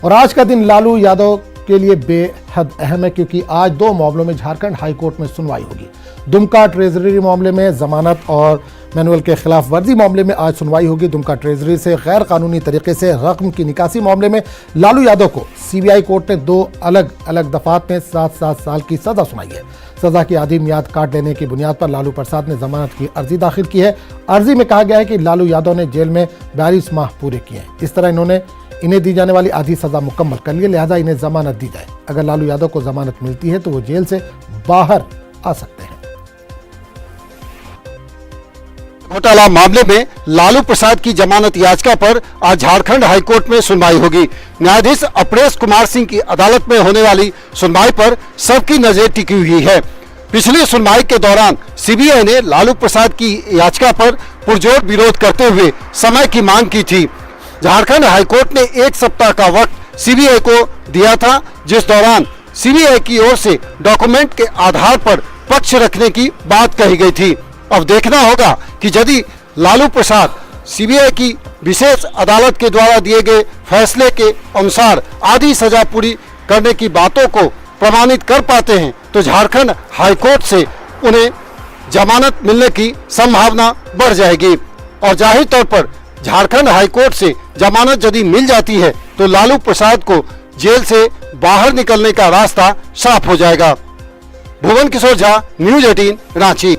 और आज का दिन लालू यादव के लिए बेहद अहम है क्योंकि आज दो मामलों में झारखंड हाईकोर्ट में सुनवाई होगी। दुमका ट्रेजरी मामले में जमानत और मैनुअल के खिलाफ वर्जी मामले में आज सुनवाई होगी। दुमका ट्रेजरी से गैर कानूनी तरीके से रकम की निकासी मामले में लालू यादव को सीबीआई कोर्ट ने दो अलग अलग दफात में 7-7 साल की सजा सुनाई है। सजा की आधी मियाद काट लेने की बुनियाद पर लालू प्रसाद ने जमानत की अर्जी दाखिल की है। अर्जी में कहा गया है कि लालू यादव ने जेल में 42 माह पूरे किए हैं। इस तरह इन्हें दी जाने वाली आधी सजा मुकम्मल कर ली, लिहाजा इन्हें जमानत दी जाए। अगर लालू यादव को जमानत मिलती है तो वो जेल से बाहर आ सकते हैं। घोटाला मामले में लालू प्रसाद की जमानत याचिका पर आज झारखंड हाईकोर्ट में सुनवाई होगी। न्यायाधीश अपरेश कुमार सिंह की अदालत में होने वाली सुनवाई पर सबकी नजर टिकी हुई है। पिछली सुनवाई के दौरान सीबीआई ने लालू प्रसाद की याचिका पर पुरजोर विरोध करते हुए समय की मांग की थी। झारखंड हाईकोर्ट ने 1 सप्ताह का वक्त सीबीआई को दिया था, जिस दौरान सीबीआई की ओर से डॉक्यूमेंट के आधार पर पक्ष रखने की बात कही गई थी। अब देखना होगा कि यदि लालू प्रसाद सीबीआई की विशेष अदालत के द्वारा दिए गए फैसले के अनुसार आधी सजा पूरी करने की बातों को प्रमाणित कर पाते हैं तो झारखंड हाईकोर्ट से उन्हें जमानत मिलने की संभावना बढ़ जाएगी। और जाहिर तौर पर झारखंड हाईकोर्ट से जमानत यदि मिल जाती है तो लालू प्रसाद को जेल से बाहर निकलने का रास्ता साफ हो जाएगा। भुवन किशोर झा, न्यूज़ 18 रांची।